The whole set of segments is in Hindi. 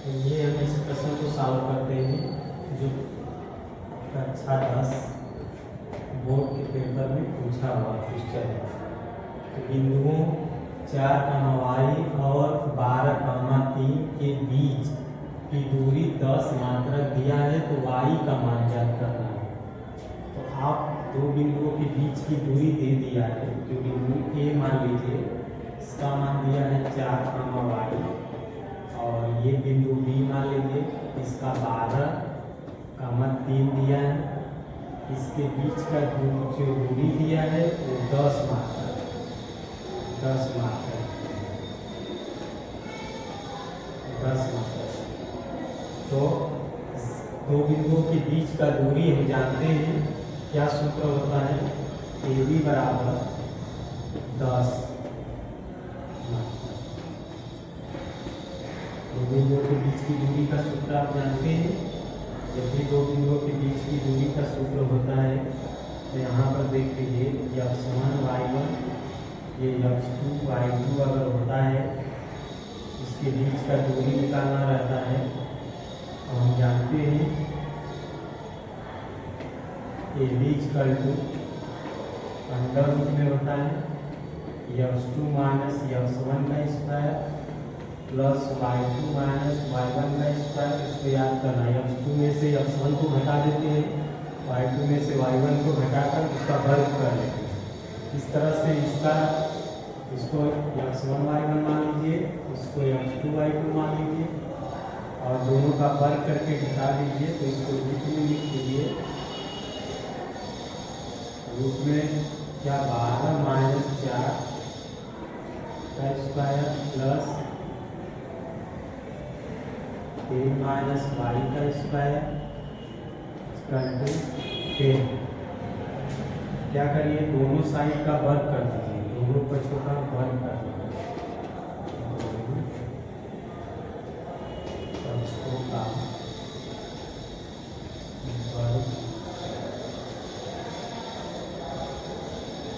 तो ये हम इस प्रश्न को सॉल्व करते हैं जो कक्षा 10 बोर्ड के पेपर में पूछा हुआ क्वेश्चन है। तो बिंदुओं 4, और 12, 3 के बीच की दूरी 10 मात्रक दिया है, तो y का मान ज्ञात करना है। तो आप दो बिंदुओं के बीच की दूरी दे दिया है। जो बिंदु A मान लीजिए, इसका मान दिया है 4, और ये बिंदु B मान लीजिए, इसका 12, 3 दिया है। इसके बीच का जो दूरी दिया है वो 10 मात्रक 10 मात्रक। तो दो बिंदुओं के बीच का दूरी हम जानते हैं, क्या सूत्र होता है, AB बराबर 10 मात्रक। दो बिंदुओं के बीच की दूरी का सूत्र आप जानते हैं। जब भी दो बिंदुओं के बीच की दूरी का सूत्र होता है, तो यहाँ पर देख लीजिए, x1 y1, ये x2 y2 अगर होता है, इसके बीच का दूरी निकालना रहता है। और हम जानते हैं AB अंडर रूट में होता है x2 माइनस x1 का square plus y2 minus y1 का स्क्वायर। इसको याद करना है, x2 में से x1 को घटा देते हैं, y2 में से y1 को घटाकर उसका वर्ग कर लेते हैं। इस तरह से इसको x1 y1 मान लीजिए, इसको x2 y2 मान लीजिए, और दोनों का वर्ग करके घटा दीजिए। तो इसको रूट में लिख दीजिए। रूट में क्या 12 माइनस 4 का स्क्वायर प्लस 3 माइनस y का स्क्वायर करके 10। क्या करिए, दोनों साइड का वर्ग कर दीजिए, दोनों पक्षों का वर्ग कर दीजिए। पक्षों का वर्ग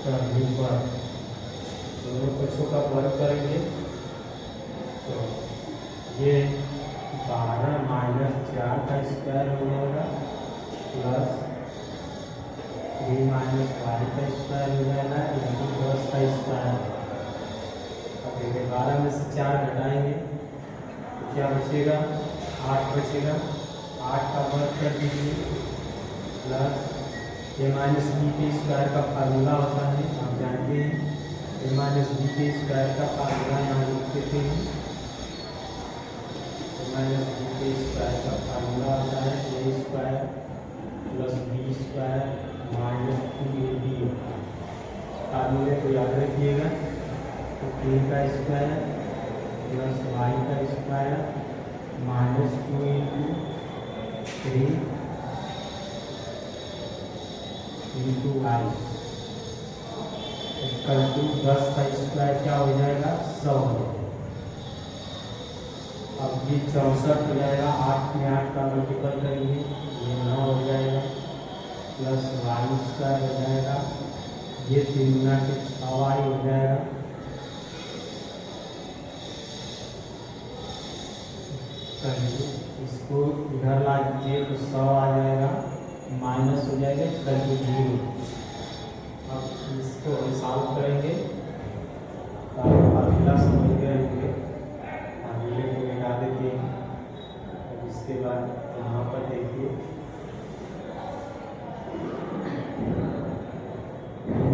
करने पर दोनों पक्षों का वर्ग करेंगे, तो ये 12 माइनस 4 का स्क्वायर हो जाएगा प्लस 3 माइनस y का स्क्वायर हो जाएगा इंटू 10 का स्क्वायर। अब देखिए 12 में से 4 घटाएंगे तो क्या बचेगा, 8 बचेगा। 8 का वर्ग कर दीजिए प्लस a माइनस बी के स्क्वायर का फार्मूला होता है, आप जानते हैं। a माइनस बी के स्क्वायर का फार्मूला यहाँ लिख देते हैं। a माइनस बी के स्क्वायर का फार्मूला होता है a square plus B square minus 2ab होता है। फार्मूले को याद रखिएगा। तो 3 का स्क्वायर प्लस y का square minus 2 into 3 into y equal to 10 का स्क्वायर क्या हो जाएगा, 100 हो जाएगा। अब ये 64 हो जाएगा, 8 में 8 का मल्टीपल करेंगे, ये 9 हो जाएगा प्लस y स्क्वायर हो जाएगा, ये 3 गुना के 6y हो जाएगा। इसको इधर ला दीजिए तो 100 आ जाएगा, माइनस हो जाएगा इक्वल टू 0। अब इसको हम सॉल्व करेंगे, तो आप फार्मूला समझ गए होंगे। फार्मूले को मिटा देते हैं। अब इसके बाद यहाँ पर देखिए,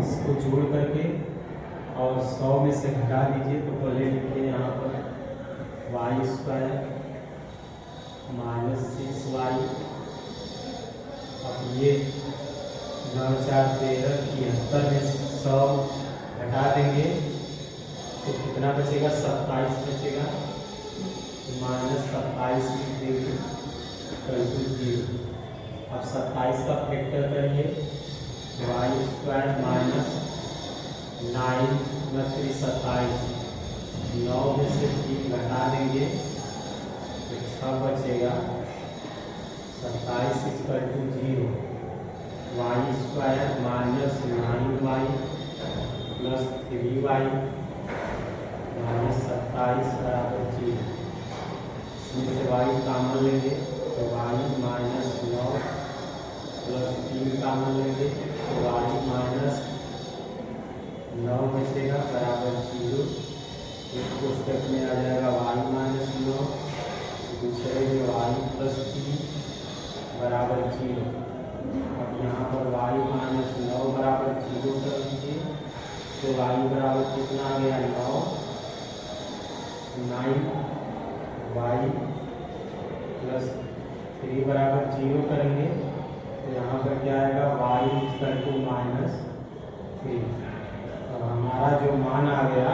इसको जोड़ करके और 100 में से घटा दीजिए। तो पहले लिखिए यहाँ पर y स्क्वायर माइनस 6y। अब ये 9 4 13 73 में 100 घटा देंगे तो कितना बचेगा, 27 बचेगा। माइनस 27 लिख देंगे इक्वल टू 0। अब 27 का फैक्टर करिए, y स्क्वायर माइनस 9 × 27, 9 में से 3 घटा देंगे तो 6 बचेगा। 27 equal to 0। y square minus 9y plus 3y minus 27 बराबर 0। इसमें से y कॉमन लेंगे तो y माइनस 9 प्लस 3 कॉमन लेंगे तो y माइनस 9 बचेगा बराबर 0। एक कोष्टक में आ जाएगा y माइनस 9, दूसरे में y प्लस 3 बराबर 0। अब यहाँ पर y माइनस 9 बराबर 0 कर दीजिए तो y बराबर कितना आ गया 9 y प्लस 3 बराबर 0 करेंगे तो यहाँ पर क्या आएगा y इक्वल टू माइनस 3। तो हमारा जो मान आ गया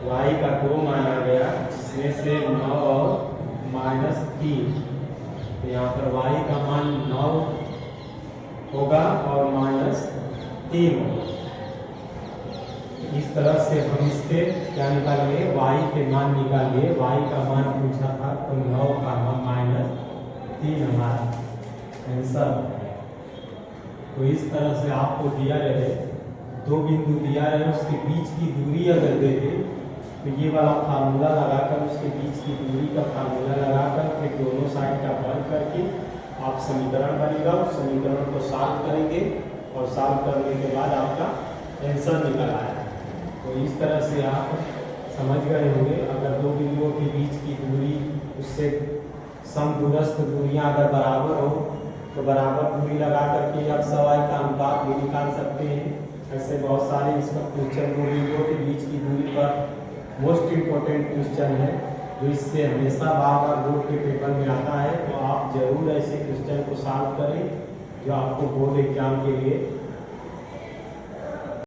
y का 2 मान आ गया जिसमें से 9 और माइनस 3। तो यहाँ पर y का मान 9 होगा और माइनस 3 होगा। इस तरह से हम इसके क्या निकालेंगे y के मान निकालिए। y का मान पूछा था तो 9 का मान माइनस 3 हमारा आंसर। तो इस तरह से आपको दिया रहे 2 बिंदु दिया रहे उसके बीच की दूरी अगर दे दे तो ये वाला फार्मूला लगाकर उसके बीच की दूरी का फार्मूला लगाकर फिर दोनों साइड का वर्ग करके आप समीकरण बनेगा। उस समीकरण को सॉल्व करेंगे और सॉल्व करने के बाद आपका आंसर निकल आएगा। तो इस तरह से आप समझ गए होंगे अगर 2 बिंदुओं के बीच की दूरी उससे समदूरस्थ दूरियां अगर बराबर हो तो बराबर दूरी लगा करके आप सवाई का अनुपात भी निकाल सकते हैं। ऐसे बहुत सारे इसका क्वेश्चन 2 बिंदुओं के बीच की दूरी पर मोस्ट इम्पोर्टेंट क्वेश्चन है जो इससे हमेशा बार बार बोर्ड के पेपर में आता है। तो आप जरूर ऐसे क्वेश्चन को सॉल्व करें जो आपको बोर्ड एग्जाम के लिए